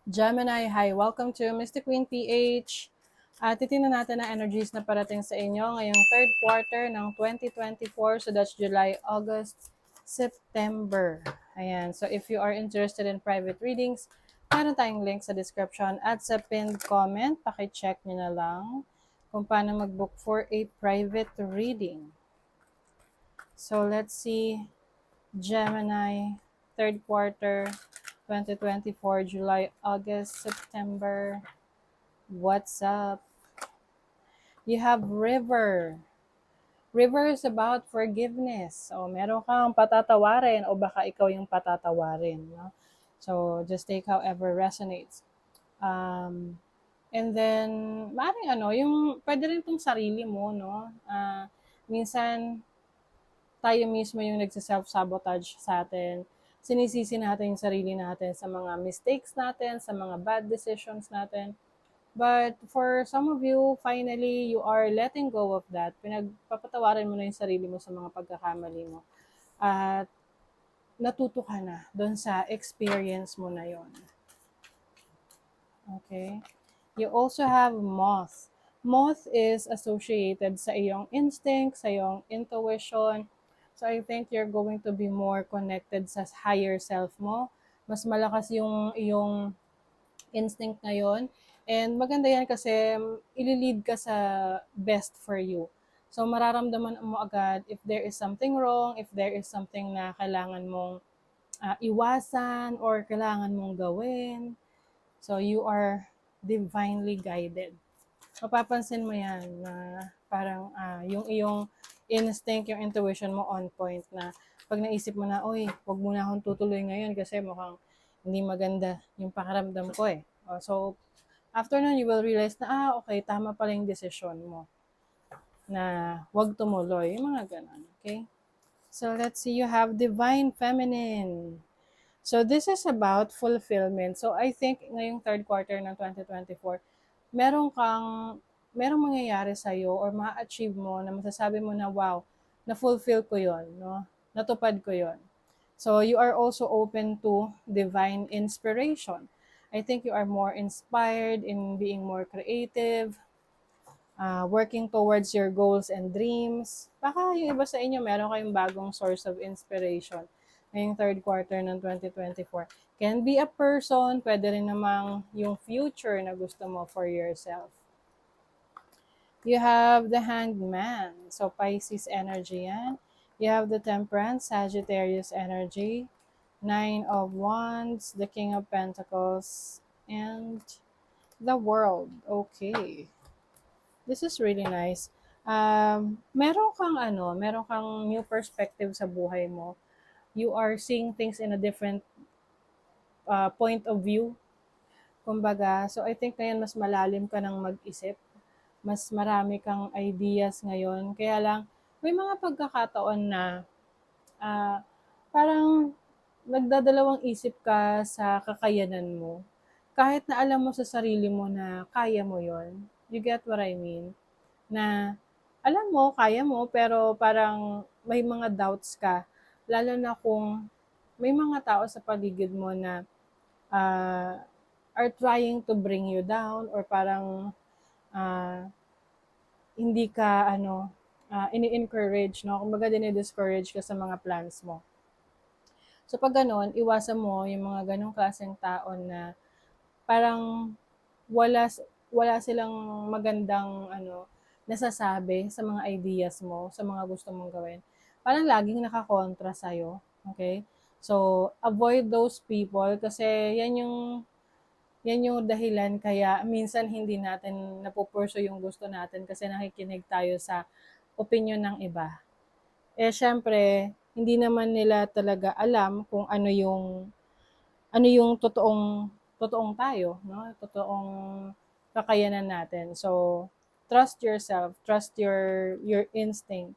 Gemini, hi! Welcome to Mystic Queen PH. Titingnan natin ang energies na parating sa inyo ngayong third quarter ng 2024. So that's July, August, September. Ayan. So if you are interested in private readings, meron tayong link sa description at sa pinned comment. Paki-check nyo na lang kung paano mag-book for a private reading. So let's see, Gemini, third quarter, 2024, July, August, September. What's up? You have River. River is about forgiveness. O meron kang patatawarin o baka ikaw yung patatawarin. No? So just take however resonates. And then, maaaring yung pwede rin itong sarili mo, no? Minsan, tayo mismo yung nagsa-self-sabotage sa atin. Sinisisi natin yung sarili natin sa mga mistakes natin, sa mga bad decisions natin. But for some of you, finally, you are letting go of that. Pinagpapatawaran mo na yung sarili mo sa mga pagkakamali mo. At natuto ka na doon sa experience mo na yon. Okay? You also have Moth. Moth is associated sa iyong instinct, sa iyong intuition. So I think you're going to be more connected sa higher self mo. Mas malakas yung iyong instinct ngayon. And maganda yan kasi ililid ka sa best for you. So mararamdaman mo agad if there is something wrong, if there is something na kailangan mong iwasan or kailangan mong gawin. So you are divinely guided. Mapapansin mo yan na parang yung iyong instinct, yung intuition mo on point na pag naisip mo na, oy, wag muna akong tutuloy ngayon kasi mukhang hindi maganda yung pakiramdam ko eh. So, after nun, you will realize na, okay, tama pala yung decision mo na wag tumuloy. Yung mga ganun, okay? So, let's see, you have Divine Feminine. So, this is about fulfillment. So, I think ngayong third quarter ng 2024, merong mangyayari sa'yo or ma-achieve mo na masasabi mo na, wow, na-fulfill ko yon, no? Natupad ko yon. So, you are also open to divine inspiration. I think you are more inspired in being more creative, working towards your goals and dreams. Baka yung iba sa inyo, meron kayong bagong source of inspiration ngayong third quarter ng 2024. Can be a person, pwede rin namang yung future na gusto mo for yourself. You have the Hanged Man. So, Pisces energy yan. You have the Temperance, Sagittarius energy. Nine of Wands, the King of Pentacles, and the World. Okay. This is really nice. Meron kang new perspective sa buhay mo. You are seeing things in a different point of view. Kumbaga, so I think ngayon mas malalim ka ng mag-isip. Mas marami kang ideas ngayon. Kaya lang, may mga pagkakataon na parang nagdadalawang isip ka sa kakayanan mo. Kahit na alam mo sa sarili mo na kaya mo yon. You get what I mean? Na alam mo, kaya mo, pero parang may mga doubts ka. Lalo na kung may mga tao sa paligid mo na are trying to bring you down or parang hindi ka ini-encourage, no? Kumbaga dinidiscourage ka sa mga plans mo. So pag ganon, iwasan mo yung mga ganong klaseng tao na parang wala wala silang magandang nasasabi sa mga ideas mo, sa mga gusto mong gawin. Parang laging nakakontra sa'yo, okay? So, avoid those people kasi yan yung dahilan kaya minsan hindi natin napupurso yung gusto natin kasi nakikinig tayo sa opinion ng iba. Syempre, hindi naman nila talaga alam kung ano yung totoong tayo, no? Totoong kakayanan natin. So, trust yourself, trust your instinct.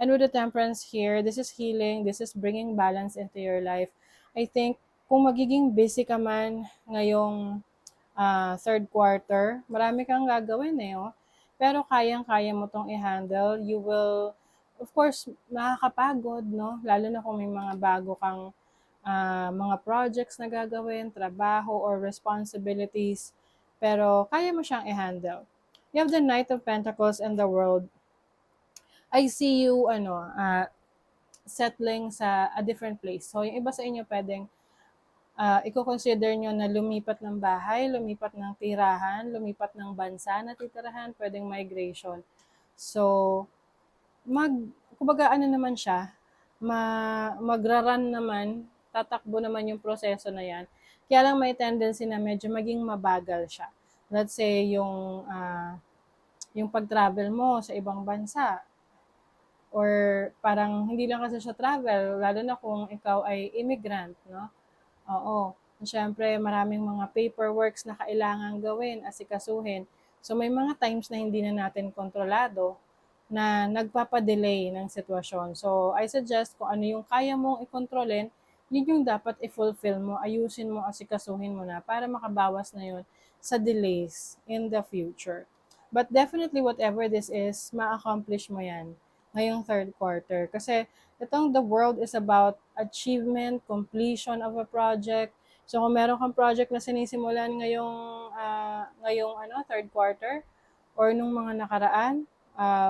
And with the Temperance here, this is healing, this is bringing balance into your life. I think kung magiging busy ka man ngayong third quarter, marami kang gagawin oh. Pero kayang-kaya mo tong i-handle. You will, of course, nakakapagod, no? Lalo na kung may mga bago kang mga projects na gagawin, trabaho, or responsibilities, pero kaya mo siyang i-handle. You have the Knight of Pentacles and the World. I see you, settling sa a different place. So, yung iba sa inyo pwedeng i-consider nyo na lumipat ng bahay, lumipat ng tirahan, lumipat ng bansa na titirahan, pwedeng migration. So, kumbaga ano naman siya, magra-run naman, tatakbo naman yung proseso na yan. Kaya lang may tendency na medyo maging mabagal siya. Let's say, yung pag-travel mo sa ibang bansa, or parang hindi lang kasi siya travel, lalo na kung ikaw ay immigrant, no? Oo. Siyempre, maraming mga paperworks na kailangan gawin, asikasuhin. So, may mga times na hindi na natin kontrolado na nagpapadelay ng sitwasyon. So, I suggest kung ano yung kaya mong ikontrolin, yun yung dapat i-fulfill mo, ayusin mo, asikasuhin mo na para makabawas na yun sa delays in the future. But definitely, whatever this is, ma-accomplish mo yan ngayong third quarter. Kasi itong the world is about achievement, completion of a project. So kung meron kang project na sinisimulan ngayong third quarter or nung mga nakaraan,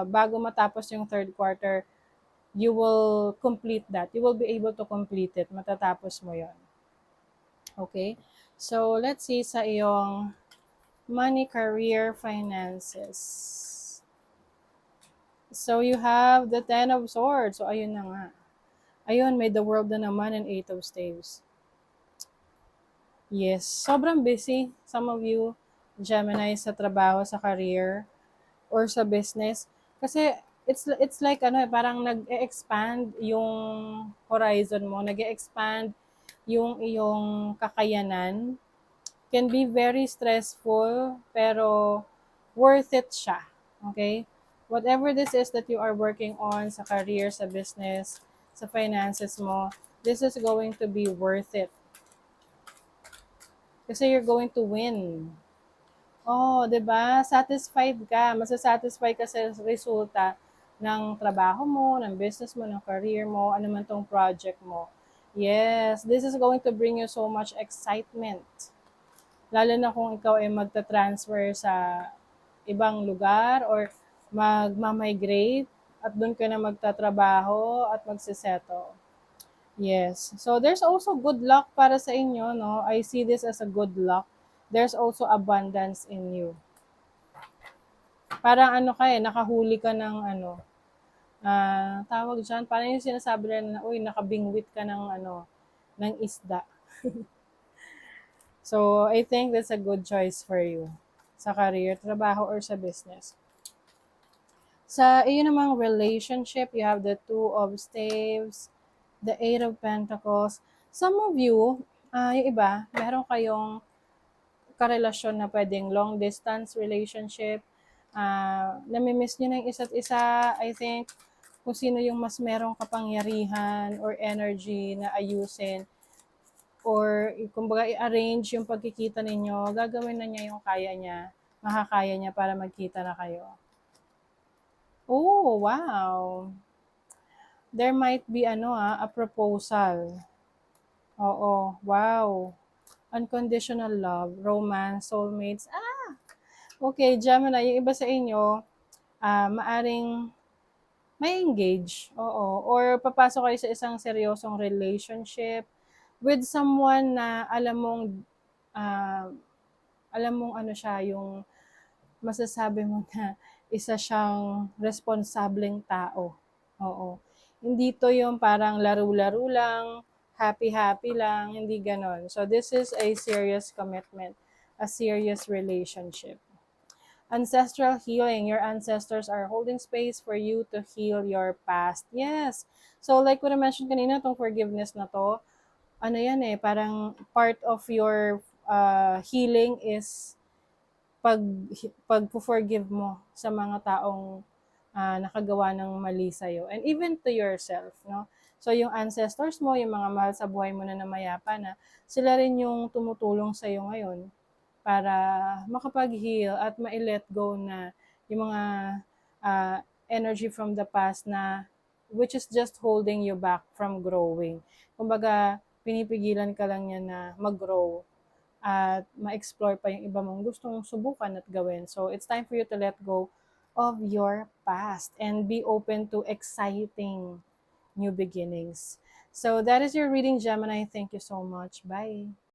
bago matapos yung third quarter, you will complete that. You will be able to complete it. Matatapos mo yon. Okay? So let's see sa iyong money, career, finances. So you have the Ten of Swords. So ayun na nga. Ayun, may the World na naman and Eight of Staves. Yes, sobrang busy. Some of you, Gemini, sa trabaho, sa career, or sa business. Kasi it's like parang nag-expand yung horizon mo, nag-expand yung iyong kakayanan. Can be very stressful, pero worth it siya. Okay? Whatever this is that you are working on sa career, sa business, sa finances mo, this is going to be worth it. Kasi you're going to win. Oh, 'di ba? Satisfied ka, masasatisfy ka sa resulta ng trabaho mo, ng business mo, ng career mo, ano man tong project mo. Yes, this is going to bring you so much excitement. Lalo na kung ikaw ay magta-transfer sa ibang lugar or magma-migrate at doon ka na magtatrabaho at magsisettle. Yes. So there's also good luck para sa inyo, no? I see this as a good luck. There's also abundance in you. Parang nakahuli ka ng tawag dyan, parang yung sinasabi nila na, uy, nakabingwit ka ng isda. So, I think that's a good choice for you sa career, trabaho, or sa business. Sa iyo namang relationship, you have the Two of Staves, the Eight of Pentacles. Some of you, yung iba, meron kayong karelasyon na pwedeng long distance relationship. Namimiss nyo ng isa't isa. I think kung sino yung mas merong kapangyarihan or energy na ayusin or kumbaga i-arrange yung pagkikita ninyo, gagawin na niya yung kaya niya, makakaya niya para magkita na kayo. Oh, wow. There might be a proposal. Oo, wow. Unconditional love, romance, soulmates. Okay, Gemini, yung iba sa inyo, maaring may engage. Oo. Or papasok kayo sa isang seryosong relationship with someone na uh, alam mong siya, yung masasabi mo na isa siyang responsableng tao. Oo. Hindi to yung parang laro-laro lang, happy-happy lang, hindi ganon. So this is a serious commitment, a serious relationship. Ancestral healing. Your ancestors are holding space for you to heal your past. Yes. So like what I mentioned kanina, tong forgiveness na to, parang part of your healing is pag-forgive mo sa mga taong nakagawa ng mali sa'yo. And even to yourself, no? So, yung ancestors mo, yung mga mahal sa buhay mo na namayapa na, sila rin yung tumutulong sa'yo ngayon para makapag-heal at ma-let go na yung mga energy from the past na which is just holding you back from growing. Kumbaga, pinipigilan ka lang niya na mag-grow at ma-explore pa yung iba mong gustong subukan at gawin. So, it's time for you to let go of your past and be open to exciting new beginnings. So, that is your reading, Gemini. Thank you so much. Bye.